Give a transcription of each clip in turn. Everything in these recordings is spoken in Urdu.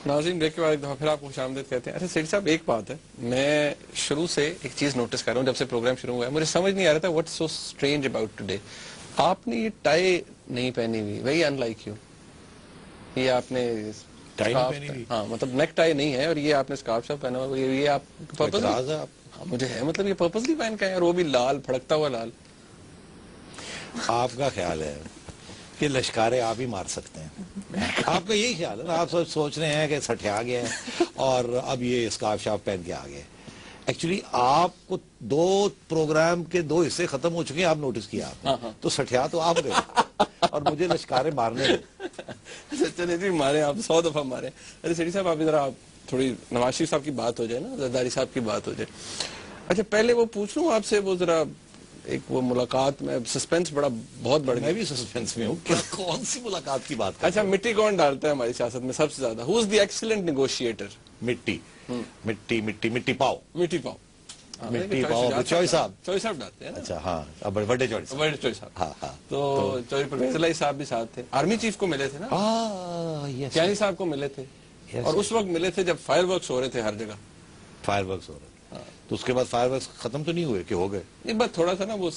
ناظرین بریک کے بعد ایک دفعہ پھر آپ کو خوش آمدید کہتے ہیں. اچھا سیٹھی صاحب ایک بات ہے, میں شروع سے ایک چیز نوٹس کر رہا ہوں جب سے پروگرام شروع ہوا ہے, مجھے سمجھ نہیں آ رہا تھا what's so strange about today. آپ نے یہ ٹائی نہیں پہنی ہوئی, ویری ان لائک یو. یہ آپ نے ہاں مطلب نیک ٹائی نہیں ہے اور یہ آپ نے اسکارف شاف پہنا ہوا, یہ آپ پرپز مجھے ہے مطلب یہ پرپزلی پہن کے ہے, اور وہ بھی لال پھڑکتا ہوا لال. آپ کا خیال ہے کہ لشکارے آپ ہی مار سکتے ہیں, آپ کا یہی خیال ہے نا. آپ سوچ رہے ہیں کہ سٹھیا گیا ہے اور اب یہ اسکارف شاف پہن کے آ گئے. ایکچولی آپ کو 2 پروگرام کے 2 حصے ختم ہو چکے ہیں, آپ نوٹس کیا آپ نے, تو سٹھیا تو آپ گئے اور مجھے لشکارے مارنے گئے. چلے جی مارے آپ 100 دفعہ مارے. ارے سیٹھی صاحب آپ ذرا تھوڑی نواز شریف صاحب کی بات ہو جائے نا, زرداری صاحب کی بات ہو جائے. اچھا پہلے وہ پوچھ لوں آپ سے, وہ ذرا ایک وہ ملاقات میں سسپینس بہت بڑھ گیا. میں بھی سسپینس میں ہوں, کیا کون سی ملاقات کی بات کر. اچھا مٹی کون ڈالتا ہے ہماری سیاست میں سب سے زیادہ؟ ہو از دی ایکسیلنٹ نیگوشیٹر؟ مٹی مٹی مٹی مٹی پاؤ مٹی پاؤ مٹی پاؤ چوئی صاحب ڈالتے ہیں. اچھا ہاں بڑے چوئی صاحب. ہاں ہاں تو چوئی پرویز الہی صاحب بھی ساتھ تھے, آرمی چیف کو ملے تھے نا, کیانی صاحب کو ملے تھے, اور اس وقت ملے تھے جب فائر ورکس ہو رہے تھے ہر جگہ. فائر ورکس ہو رہے تھے تو اس کے بعد فائر ورکس ختم تو نہیں ہوئے کہ ہو گئے؟ نہیں بس تھوڑا سا نا وہ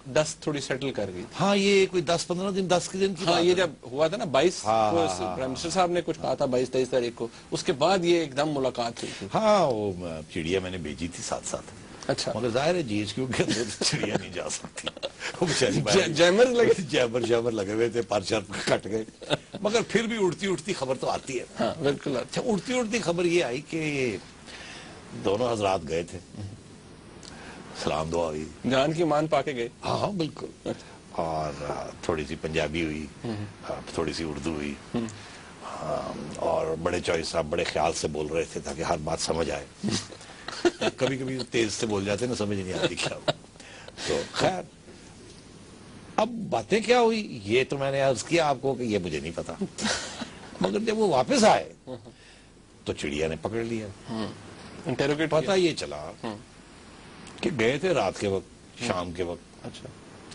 ڈسٹ تھوڑی سیٹل کر گئی. ہاں یہ کوئی 10-15 دن 10 دن کی. ہاں یہ جب ہوا تھا نا 22 پرائم منسٹر صاحب نے کچھ کہا تھا 22-23 تاریخ کو, اس کے بعد یہ ایک دم ملاقات ہوئی تھی. ہاں وہ چڑیا میں نے بھیجی تھی ساتھ ساتھ. اچھا مگر ظاہر ہے جی کیوں کہ چڑیا نہیں جا سکتی, جیمر لگے ہوئے تھے, پر کٹ گئے. مگر پھر بھی اڑتی خبر تو آتی ہے. ہاں بالکل. اچھا اڑتی خبر یہ آئی کہ دونوں حضرات گئے تھے, سلام دعا ہوئی, جان کی مان پا کے گئے. ہاں بالکل. اور تھوڑی سی پنجابی ہوئی, تھوڑی سی اردو ہوئی, اور بڑے چوئی صاحب بڑے خیال سے بول رہے تھے تاکہ ہر بات سمجھ آئے. کبھی کبھی تیز سے بول جاتے نا, سمجھ نہیں آتی کیا. تو خیر اب باتیں کیا ہوئی یہ تو میں نے عرض کیا آپ کو کہ یہ مجھے نہیں پتا. مگر جب وہ واپس آئے تو چڑیا نے پکڑ لیا. پتا یہ چلا کہ گئے تھے رات کے وقت, شام کے وقت. اچھا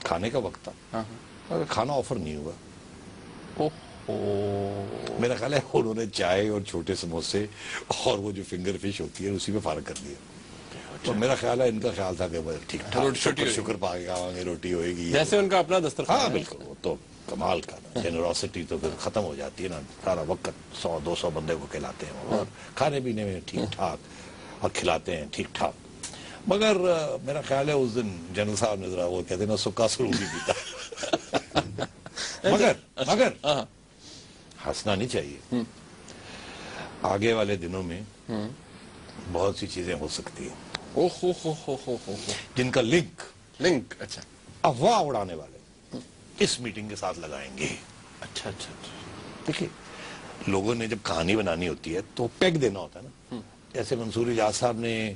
کھانے کا وقت تھا, مگر کھانا آفر نہیں ہوا. میرا خیال ہے انہوں نے چائے اور چھوٹے سموسے اور وہ جو فنگر فش ہوتی ہے اسی میں فارغ کر دیا. تو میرا خیال ہے ان کا خیال تھا کہ ٹھیک ٹھاک شکر پا کے کھاؤں گے, روٹی ہوئے گی, جیسے ان کا اپنا دسترخوان. ہاں بالکل. وہ تو کمال کا نا جنراسٹی تو پھر ختم ہو جاتی ہے نا, سارا وقت 100-200 بندے کو کھلاتے ہیں, اور کھانے پینے میں ٹھیک ٹھاک اور کھلاتے ہیں ٹھیک ٹھاک. مگر میرا خیال ہے اس دن جنرل صاحب نے ذرا وہ کہتے ہیں نا سکا سرو بھی پیتا. مگر ہنسنا نہیں چاہیے. آگے والے دنوں میں بہت سی چیزیں ہو سکتی ہیں جن کا لنک اچھا افواہ اڑانے والے اس میٹنگ کے ساتھ لگائیں گے. اچھا دیکھیے لوگوں نے جب کہانی بنانی ہوتی ہے تو پیگ دینا ہوتا ہے نا. جیسے منصور اجاز صاحب نے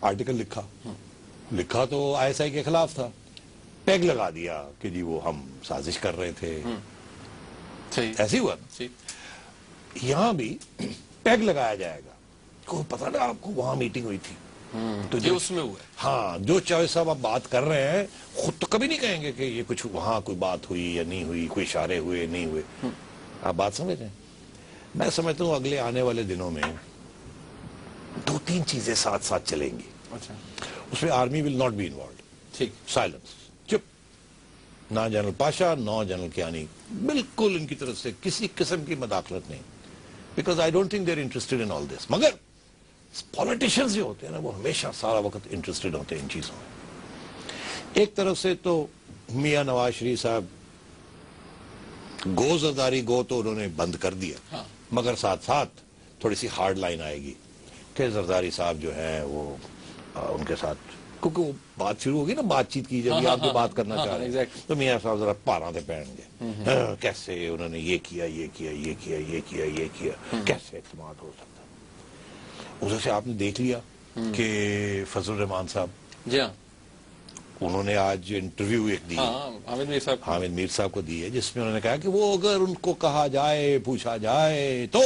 آرٹیکل لکھا تو ISI کے خلاف تھا, پیگ لگا دیا کہ جی وہ ہم سازش کر رہے تھے. ایسے ہوا نا, یہاں بھی پیگ لگایا جائے گا. کوئی پتہ نا آپ کو وہاں میٹنگ ہوئی تھی تو جو اس میں ہوا ہے. ہاں جو چوئی صاحب آپ بات کر رہے ہیں خود تو کبھی نہیں کہیں گے کہ یہ کچھ وہاں کوئی بات ہوئی یا نہیں ہوئی, کوئی اشارے ہوئے نہیں ہوئے. آپ بات سمجھ رہے ہیں. میں سمجھتا ہوں اگلے آنے والے دنوں میں 2-3 چیزیں ساتھ ساتھ چلیں گی. اچھا اس میں army will not be involved. ٹھیک, سائلنس, چپ. نہ جنرل پاشا نہ جنرل کیانی, بالکل ان کی طرف سے کسی قسم کی مداخلت نہیں. Because I don't think they are interested in all this. مگر پولیٹیشنز جو ہوتے ہیں نا وہ ہمیشہ سارا وقت انٹرسٹڈ ہوتے ہیں ان چیزوں میں. ایک طرف سے تو میاں نواز شریف صاحب گو زرداری گو تو انہوں نے بند کر دیا, مگر ساتھ ساتھ تھوڑی سی ہارڈ لائن آئے گی کہ زرداری صاحب جو ہیں وہ ان کے ساتھ, کیونکہ وہ بات شروع ہوگی نا بات چیت کی جب آپ جو بات کرنا چاہ رہے ہیں تو میاں صاحب ذرا پاراں تے پہن گے. کیسے انہوں نے یہ کیا یہ کیا یہ کیا یہ کیا یہ کیا, کیسے اعتماد ہو سکتا. ادھر سے آپ نے دیکھ لیا کہ فضل الرحمان صاحب جی ہاں انہوں نے آج انٹرویو ایک دی, حامد میر صاحب کو دی ہے, جس میں انہوں نے کہا کہ وہ اگر ان کو کہا جائے پوچھا جائے تو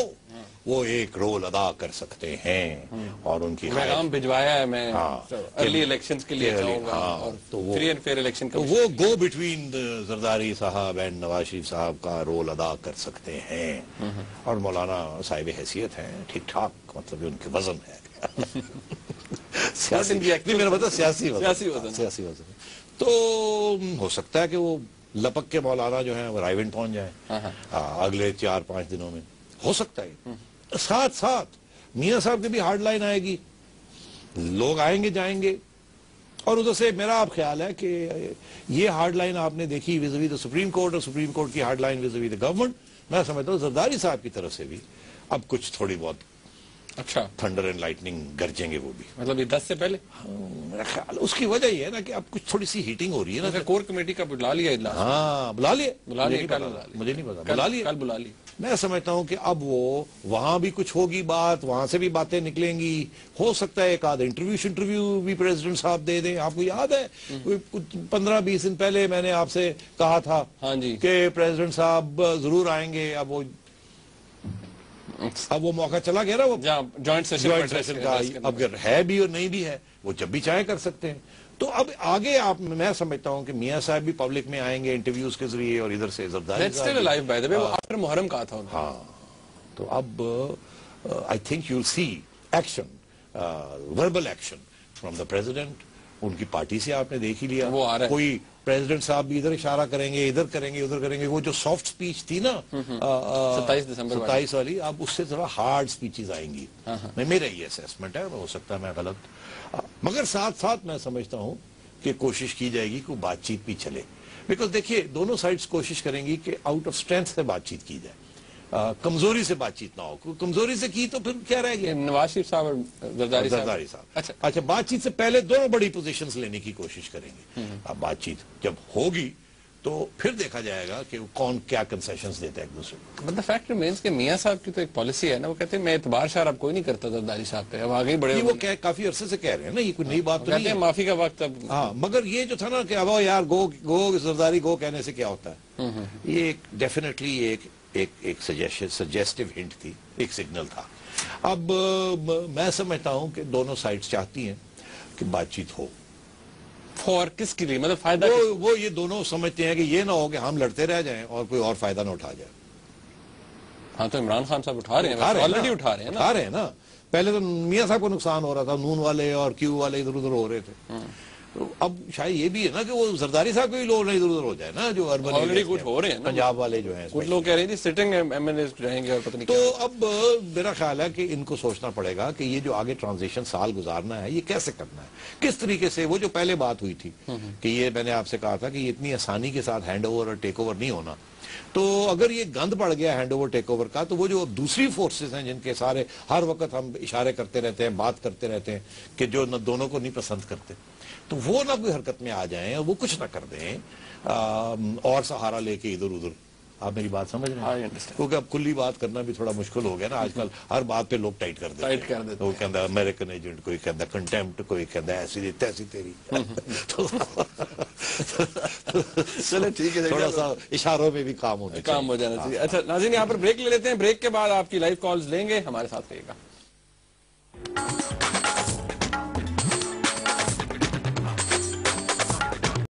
وہ ایک رول ادا کر سکتے ہیں اور ان کی پیغام بھجوایا ہے میں ارلی الیکشنز کے لیے چاہوں گا اور فری اینڈ فیئر الیکشن کا وہ گو بٹوین زرداری صاحب اینڈ نواز شریف صاحب کا رول ادا کر سکتے ہیں اور مولانا صاحب حیثیت ہیں ٹھیک ٹھاک مطلب ان کے وزن ہے میرا مطلب سیاسی وزن تو ہو سکتا ہے کہ وہ لپک کے مولانا جو ہیں وہ رائیونڈ پہنچ جائیں اگلے 4-5 دنوں میں ہو سکتا ہے ساتھ ساتھ میاں صاحب کی بھی ہارڈ لائن آئے گی لوگ آئیں گے جائیں گے اور ادھر سے میرا آپ خیال ہے کہ یہ ہارڈ لائن آپ نے دیکھی ویزوی دا سپریم کورٹ اور سپریم کورٹ کی ہارڈ لائن ویزوی دا گورنمنٹ میں سمجھتا ہوں زرداری صاحب کی طرف سے بھی اب کچھ تھوڑی بہت اچھا تھنڈر اینڈ لائٹننگ گرجیں گے وہ بھی مطلب یہ 10 سے پہلے میرا خیال اس کی وجہ یہ ہے نا کہ اب کچھ تھوڑی سی ہیٹنگ ہو رہی ہے نا کور کمیٹی کا بلا لیا اجلاس ہاں بلا لیے مجھے نہیں پتا بلا لی میں سمجھتا ہوں کہ اب وہ وہاں بھی کچھ ہوگی بات وہاں سے بھی باتیں نکلیں گی ہو سکتا ہے ایک آدھ انٹرویو بھی پریزیڈنٹ صاحب دے دیں آپ کو یاد ہے 15-20 دن پہلے میں نے آپ سے کہا تھا کہ پریزیڈنٹ صاحب ضرور آئیں گے اب وہ موقع چلا گیا نا وہ جوائنٹ سیشن کا اب اگر ہے بھی اور نہیں بھی ہے وہ جب بھی چاہیں کر سکتے ہیں تو اب آگے آپ میں سمجھتا ہوں کہ میاں صاحب بھی پبلک میں آئیں گے انٹرویوز کے ذریعے اور ادھر سے زرداری محرم کہا تھا ہاں تو اب I think you will see action verbal action from the president ان کی پارٹی سے آپ نے دیکھ ہی لیا کوئی پریزیڈنٹ صاحب بھی ادھر اشارہ کریں گے ادھر کریں گے ادھر کریں گے وہ جو سافٹ سپیچ تھی نا 27 والی اب اس سے ذرا ہارڈ سپیچز آئیں گی میرا یہ اسیسمنٹ ہے ہو سکتا ہے میں غلط مگر ساتھ ساتھ میں سمجھتا ہوں کہ کوشش کی جائے گی کہ بات چیت بھی چلے بیکاز دیکھیے دونوں سائڈز کوشش کریں گی کہ آؤٹ آف اسٹرینتھ سے بات چیت کی جائے کمزوری سے بات چیت نہ ہو کمزوری سے کی تو پھر کیا رہ گیا نواز شریف صاحب اور زرداری صاحب اچھا بات چیت سے پہلے دونوں بڑی پوزیشنز لینے کی کوشش کریں گے اب بات چیت جب ہوگی تو پھر دیکھا جائے گا کہ کون کیا کنسیشنز دیتا ہے ایک دوسرے کو بٹ دی فیکٹ ریمینز کہ میاں صاحب کی تو ایک پالیسی ہے نا وہ کہتے ہیں میں اعتبار شاہ اب کوئی نہیں کرتا زرداری صاحب پہ اب آگے بڑے وہ کافی عرصے سے کہہ رہے ہیں نا یہ کوئی نئی بات تو نہیں ہے معافی کا وقت اب ہاں مگر یہ جو تھا نا کہ اب یار گو زرداری گو کہنے سے کیا ہوتا ہے یہ ایک ڈیفینیٹلی ایک سجیسٹیو ہنٹ تھی ایک سگنل تھا اب میں سمجھتا ہوں کہ دونوں سائڈز چاہتی ہیں کہ بات چیت ہو فور کس کے لیے مطلب فائدہ وہ یہ دونوں سمجھتے ہیں کہ یہ نہ ہو کہ ہم لڑتے رہ جائیں اور کوئی اور فائدہ نہ اٹھا جائے ہاں تو عمران خان صاحب اٹھا رہے ہیں نا پہلے تو میاں صاحب کو نقصان ہو رہا تھا نون والے اور کیو والے ادھر ادھر ہو رہے تھے اب شاید یہ بھی ہے نا کہ وہ زرداری صاحب کو بھی لوگ ادھر ادھر ہو جائے نا جو اربن کچھ ہو رہے ہیں پنجاب والے جو ہیں کچھ لوگ کہہ رہے ہیں سٹنگ ایم ایل اے رہیں گے اور پتہ نہیں تو اب میرا خیال ہے کہ ان کو سوچنا پڑے گا کہ یہ جو آگے ٹرانزیشن سال گزارنا ہے یہ کیسے کرنا ہے کس طریقے سے وہ جو پہلے بات ہوئی تھی کہ یہ میں نے آپ سے کہا تھا کہ یہ اتنی آسانی کے ساتھ ہینڈ اوور اور ٹیک اوور نہیں ہونا تو اگر یہ گند پڑ گیا ہینڈ اوور ٹیک اوور کا تو وہ جو دوسری فورسز ہیں جن کے سارے ہر وقت ہم اشارے کرتے رہتے ہیں بات کرتے رہتے ہیں کہ جو نہ دونوں کو نہیں پسند کرتے تو وہ نہ کوئی حرکت میں آ جائیں اور وہ کچھ نہ کر دیں اور سہارا لے کے ادھر ادھر آپ میری بات سمجھ رہے ہیں کیونکہ اب کھلی بات کرنا بھی تھوڑا مشکل ہو گیا نا آج کل ہر بات پہ لوگ ٹائٹ کر دیتے ہیں وہ کہتا ہے امریکن ایجنٹ کوئی کہتا ہے کنٹیمپٹ کوئی کہتا ہے ایسی تیسی تیری چلے ٹھیک ہے تھوڑا سا اشاروں میں بھی کام ہو جانا چاہیے اچھا ناظرین یہاں پر بریک لے لیتے ہیں بریک کے بعد آپ کی لائیو کالز لیں گے ہمارے ساتھ رہیے گا